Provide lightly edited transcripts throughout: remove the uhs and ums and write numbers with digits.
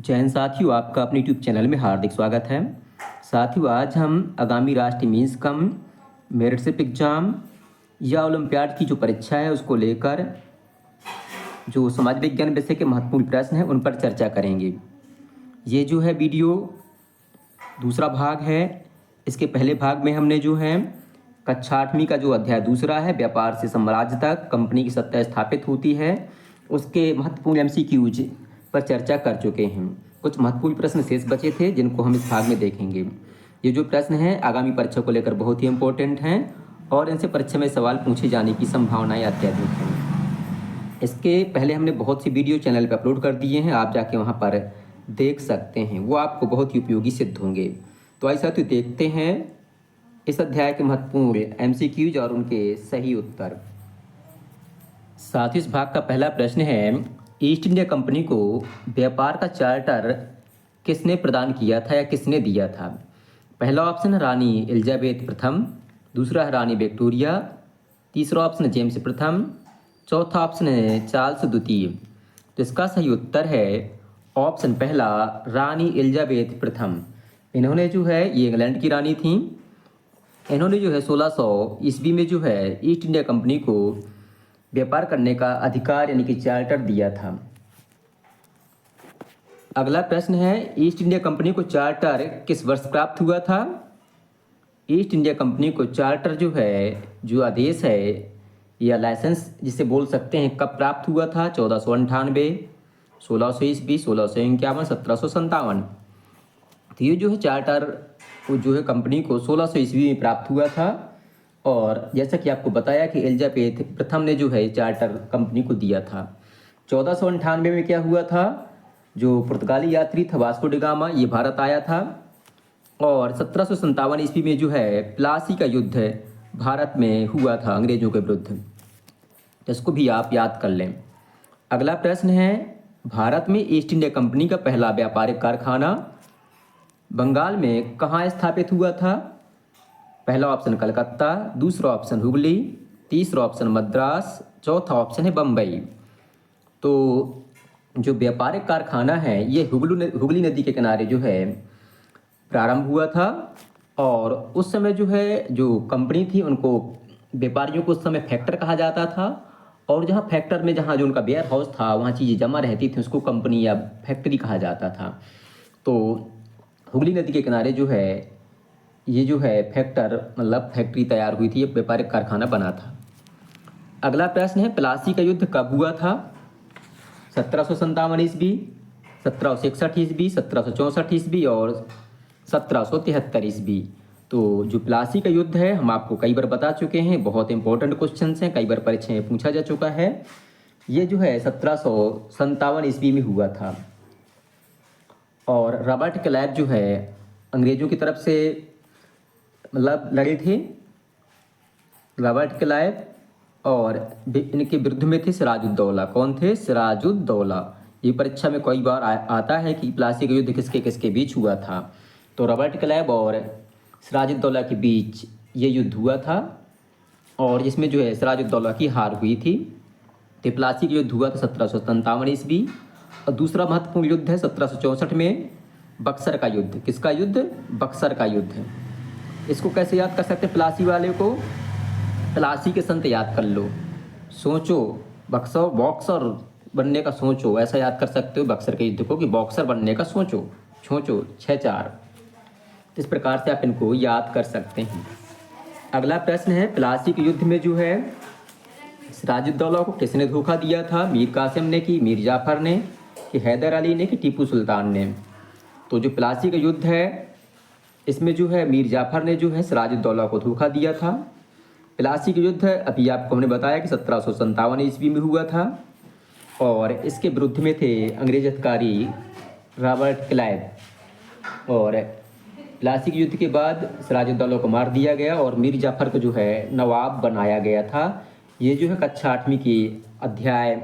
जय हिंद साथियों, आपका अपने यूट्यूब चैनल में हार्दिक स्वागत है। साथियों, आज हम आगामी राष्ट्रीय मीन्स कम मेरिटशिप एग्जाम या ओलंपियाड की जो परीक्षा है उसको लेकर जो समाज विज्ञान विषय के महत्वपूर्ण प्रश्न हैं उन पर चर्चा करेंगे। ये जो है वीडियो दूसरा भाग है। इसके पहले भाग में हमने जो है कक्षा 8वीं का जो अध्याय दूसरा है, व्यापार से साम्राज्य तक कंपनी की सत्ता स्थापित होती है, उसके महत्वपूर्ण एमसीक्यूज पर चर्चा कर चुके हैं। कुछ महत्वपूर्ण प्रश्न शेष बचे थे जिनको हम इस भाग में देखेंगे। ये जो प्रश्न हैं आगामी परीक्षा को लेकर बहुत ही इम्पोर्टेंट हैं और इनसे परीक्षा में सवाल पूछे जाने की संभावनाएं अत्यधिक हैं। इसके पहले हमने बहुत सी वीडियो चैनल पर अपलोड कर दिए हैं, आप जाके वहाँ पर देख सकते हैं, वो आपको बहुत ही उपयोगी सिद्ध होंगे। तो ऐसा तो देखते हैं इस अध्याय के महत्वपूर्ण एमसीक्यूज और उनके सही उत्तर। साथ ही इस भाग का पहला प्रश्न है, ईस्ट इंडिया कंपनी को व्यापार का चार्टर किसने प्रदान किया था या किसने दिया था? पहला ऑप्शन है रानी एलिजाबेथ प्रथम, दूसरा है रानी विक्टोरिया, तीसरा ऑप्शन है जेम्स प्रथम, चौथा ऑप्शन है चार्ल्स द्वितीय। तो इसका सही उत्तर है ऑप्शन पहला, रानी एलिजाबेथ प्रथम। इन्होंने जो है ये इंग्लैंड की रानी थी। इन्होंने जो है 1600 ईस्वी में जो है ईस्ट इंडिया कंपनी को व्यापार करने का अधिकार यानी कि चार्टर दिया था। अगला प्रश्न है, ईस्ट इंडिया कंपनी को चार्टर किस वर्ष प्राप्त हुआ था? ईस्ट इंडिया कंपनी को चार्टर जो है, जो आदेश है या लाइसेंस जिसे बोल सकते हैं, कब प्राप्त हुआ था? 1498, 1600 ईस्वी, 1651, 1757। तो ये जो है चार्टर वो जो है कंपनी को 1600 ईस्वी में प्राप्त हुआ था। और जैसा कि आपको बताया कि एलिजाबेथ प्रथम ने जो है चार्टर कंपनी को दिया था। 1498 में क्या हुआ था, जो पुर्तगाली यात्री था वास्को डी गामा, ये भारत आया था। और 1757 ईस्वी में जो है प्लासी का युद्ध भारत में हुआ था अंग्रेजों के विरुद्ध। इसको भी आप याद कर लें। अगला प्रश्न है, भारत में ईस्ट इंडिया कंपनी का पहला व्यापारिक कारखाना बंगाल में कहाँ स्थापित हुआ था? पहला ऑप्शन कलकत्ता, दूसरा ऑप्शन हुगली, तीसरा ऑप्शन मद्रास, चौथा ऑप्शन है बम्बई। तो जो व्यापारिक कारखाना है ये हुगली नदी के किनारे जो है प्रारंभ हुआ था। और उस समय जो है जो कंपनी थी उनको व्यापारियों को उस समय फैक्टर कहा जाता था। और जहाँ फैक्टर में जहाँ जो उनका वेयर हाउस था वहाँ चीज़ें जमा रहती थी उसको कंपनी या फैक्ट्री कहा जाता था। तो हुगली नदी के किनारे जो है ये जो है फैक्टर मतलब फैक्ट्री तैयार हुई थी, ये व्यापारिक कारखाना बना था। अगला प्रश्न है, प्लासी का युद्ध कब हुआ था? 1757 ईस्वी, 1761 ईस्वी, 1764 ईस्वी और 1773 ईस्वी। तो जो प्लासी का युद्ध है हम आपको कई बार बता चुके हैं, बहुत इंपॉर्टेंट क्वेश्चन हैं, कई बार परीक्षा में पूछा जा चुका है। ये जो है 1757 ईस्वी में हुआ था। और रॉबर्ट क्लाइव जो है अंग्रेजों की तरफ से मतलब लड़े थे, रॉबर्ट क्लाइव, और इनके विरुद्ध में थे सिराजुद्दौला। कौन थे? सिराजुद्दौला। ये परीक्षा में कई बार आता है कि प्लासी का युद्ध किसके किसके बीच हुआ था। तो रॉबर्ट क्लाइव और सिराजुद्दौला के बीच ये युद्ध हुआ था और जिसमें जो है सिराजुद्दौला की हार हुई थी। तो प्लासी का युद्ध हुआ था 1757 ईस्वी। और दूसरा महत्वपूर्ण युद्ध है 1764 में बक्सर का युद्ध। किसका युद्ध? बक्सर का युद्ध। इसको कैसे याद कर सकते हैं? प्लासी वाले को प्लासी के संत याद कर लो, सोचो, बॉक्सर बनने का सोचो, ऐसा याद कर सकते हो बक्सर के युद्ध को कि बॉक्सर बनने का सोचो, 6-4। इस प्रकार से आप इनको याद कर सकते हैं। अगला प्रश्न है, प्लासी के युद्ध में जो है सिराजुद्दौला को किसने धोखा दिया था? मीर कासिम ने कि मीर जाफर ने कि हैदर अली ने कि टीपू सुल्तान ने? तो जो प्लासी का युद्ध है इसमें जो है मीर जाफर ने जो है सिराजुद्दौला को धोखा दिया था। प्लासी का युद्ध अभी आपको हमने बताया कि 1757 ईस्वी में हुआ था और इसके विरुद्ध में थे अंग्रेज अधिकारी रॉबर्ट क्लाइव। और प्लासी के युद्ध के बाद सिराजुद्दौला को मार दिया गया और मीर जाफर को जो है नवाब बनाया गया था। ये जो है कक्षा 8वीं की अध्याय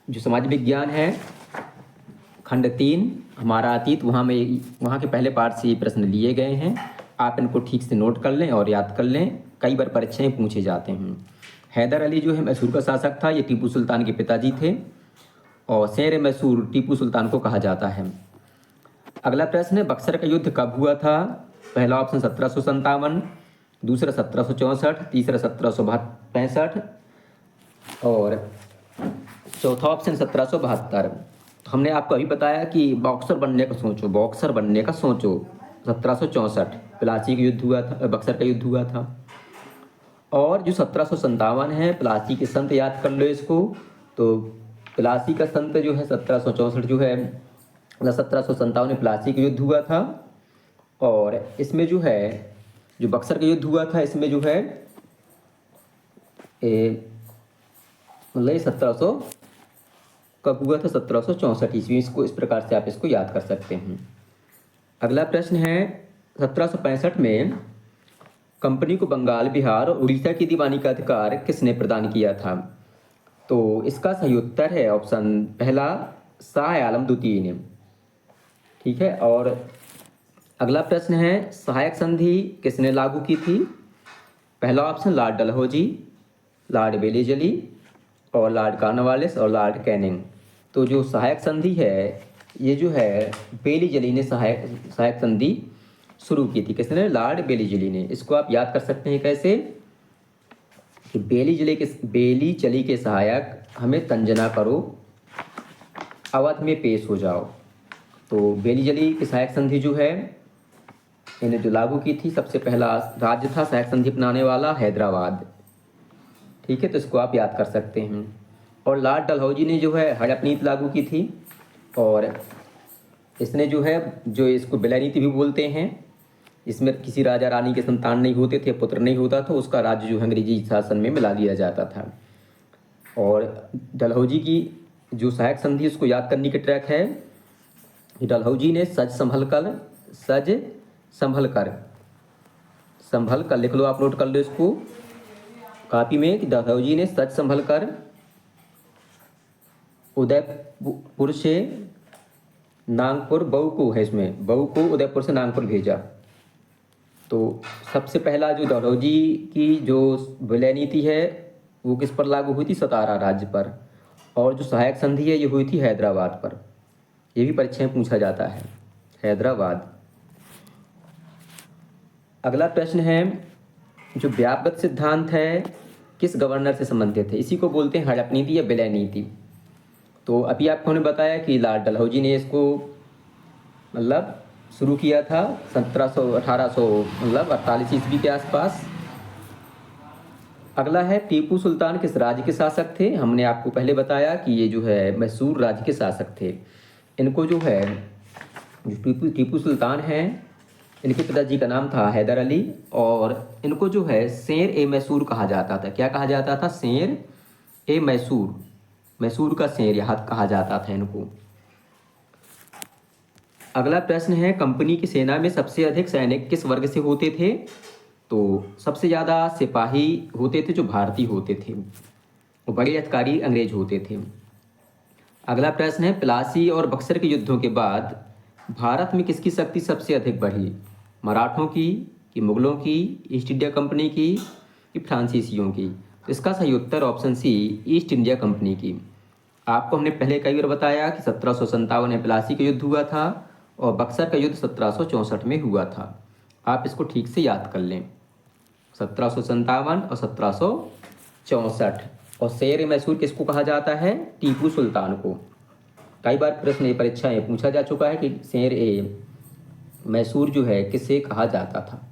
जो समाज विज्ञान है, खंड 3 हमारा अतीत, वहाँ के पहले पार्ट से ये प्रश्न लिए गए हैं। आप इनको ठीक से नोट कर लें और याद कर लें, कई बार परीक्षाएं पूछे जाते हैं। हैदर अली जो है मैसूर का शासक था, ये टीपू सुल्तान के पिताजी थे। और शेर मैसूर टीपू सुल्तान को कहा जाता है। अगला प्रश्न है, बक्सर का युद्ध कब हुआ था? पहला ऑप्शन 1757, दूसरा 1764, तीसरा 1765 और चौथा ऑप्शन 1772। तो हमने आपको अभी बताया कि बॉक्सर बनने का सोचो, बॉक्सर बनने का सोचो 1764 प्लासी का युद्ध हुआ था, बक्सर का युद्ध हुआ था। और जो 1757 है, प्लासी के संत याद कर लो इसको। तो प्लासी का संत जो है 1764 जो है, मतलब 1757 में प्लासी का युद्ध हुआ था। और इसमें जो है, जो बक्सर का युद्ध हुआ था, इसमें जो है मतलब 1700 कब हुआ था? 1764 ईस्वी। इसको इस प्रकार से आप इसको याद कर सकते हैं। अगला प्रश्न है, 1765 में कंपनी को बंगाल, बिहार और उड़ीसा की दीवानी का अधिकार किसने प्रदान किया था? तो इसका सही उत्तर है ऑप्शन पहला, शाह आलम द्वितीय ने। ठीक है। और अगला प्रश्न है, सहायक संधि किसने लागू की थी? पहला option Lord Dalhousie, Lord Wellesley और लॉर्ड कॉर्नवालिस और लॉर्ड कैनिंग। तो जो सहायक संधि है, ये जो है बेलीजली ने सहायक संधि शुरू की थी। किसने? लॉर्ड बेलीजली ने। इसको आप याद कर सकते हैं कैसे कि बेलीजली के सहायक हमें तंजना करो, अवध में पेश हो जाओ। तो बेलीजली की सहायक संधि जो है, इन्हें जो लागू की थी, सबसे पहला राज्य था सहायक संधि अपनाने वाला हैदराबाद। ठीक है, तो इसको आप याद कर सकते हैं। और लॉर्ड डलहौजी ने जो है हड़प नीति लागू की थी। और इसने जो है, जो इसको विलय नीति भी बोलते हैं, इसमें किसी राजा रानी के संतान नहीं होते थे, पुत्र नहीं होता था, उसका राज्य जो है अंग्रेजी शासन में मिला दिया जाता था। और डलहौजी की जो सहायक संधि, उसको याद करने के ट्रैक है, डलहौजी ने सज संभल कर लिख लो, आप नोट कर लो इसको कॉपी में कि डलहौजी ने सज संभल कर उदयपुर से नागपुर, बहू को है इसमें, बहू को उदयपुर से नागपुर भेजा। तो सबसे पहला जो डलहौजी की जो विलय नीति है, वो किस पर लागू हुई थी? सतारा राज्य पर। और जो सहायक संधि है, ये हुई थी हैदराबाद पर। ये भी परीक्षा में पूछा जाता है, हैदराबाद। अगला प्रश्न है, जो व्यापक सिद्धांत है किस गवर्नर से संबंधित है? इसी को बोलते हैं हड़प नीति या विलय नीति। तो अभी आपको हमने बताया कि लॉर्ड डलहौजी ने इसको मतलब शुरू किया था 1800 मतलब 48 ईस्वी के आसपास। अगला है, टीपू सुल्तान किस राज्य के शासक थे? हमने आपको पहले बताया कि ये जो है मैसूर राज्य के शासक थे। इनको जो है, जो टीपू सुल्तान हैं, इनके पिताजी का नाम था हैदर अली। और इनको जो है शेर ए मैसूर कहा जाता था। क्या कहा जाता था? शेर ए मैसूर, मैसूर का शेर यहाँ कहा जाता था इनको। अगला प्रश्न है, कंपनी की सेना में सबसे अधिक सैनिक किस वर्ग से होते थे? तो सबसे ज़्यादा सिपाही होते थे जो भारतीय होते थे, और बड़े अधिकारी अंग्रेज होते थे। अगला प्रश्न है, प्लासी और बक्सर के युद्धों के बाद भारत में किसकी शक्ति सबसे अधिक बढ़ी? मराठों की, कि मुगलों की, ईस्ट इंडिया कंपनी की, कि फ्रांसीसियों की? तो इसका सही उत्तर option C, East India Company की। आपको हमने पहले कई बार बताया कि 1757 में प्लासी का युद्ध हुआ था और बक्सर का युद्ध 1764 में हुआ था। आप इसको ठीक से याद कर लें, 1757 और 1764। और शेर ए मैसूर किसको कहा जाता है? टीपू सुल्तान को। कई बार प्रश्न परीक्षा में पूछा जा चुका है कि शेर ए मैसूर जो है किसे कहा जाता था।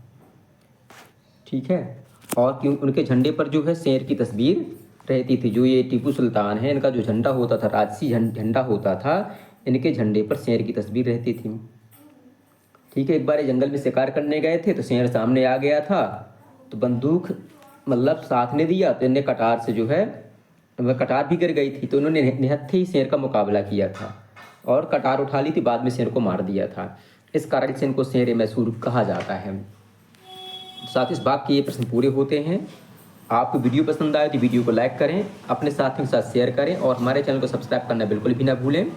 ठीक है। और क्यों उनके झंडे पर जो है शेर की तस्वीर रहती थी। जो ये टीपू सुल्तान है, इनका जो झंडा होता था, राजसी झंडा होता था, इनके झंडे पर शेर की तस्वीर रहती थी। ठीक है। एक बार ये जंगल में शिकार करने गए थे, तो शेर सामने आ गया था, तो बंदूक मतलब साथ ने दिया, तो इन्हें कटार से जो है, कटार भी गिर गई थी, तो उन्होंने निहत्थे ही शेर का मुकाबला किया था और कटार उठा ली थी, बाद में शेर को मार दिया था। इस कारण से इनको शेर ए मैसूर कहा जाता है। साथ इस बात के ये प्रश्न पूरे होते हैं। आपको वीडियो पसंद आए तो वीडियो को लाइक करें, अपने साथियों के साथ शेयर करें और हमारे चैनल को सब्सक्राइब करना बिल्कुल भी ना भूलें,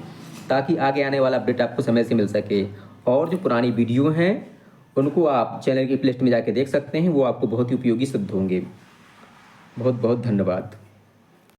ताकि आगे आने वाला अपडेट आपको समय से मिल सके। और जो पुरानी वीडियो हैं उनको आप चैनल की प्लेलिस्ट में जाके देख सकते हैं, वो आपको बहुत ही उपयोगी सिद्ध होंगे। बहुत बहुत धन्यवाद।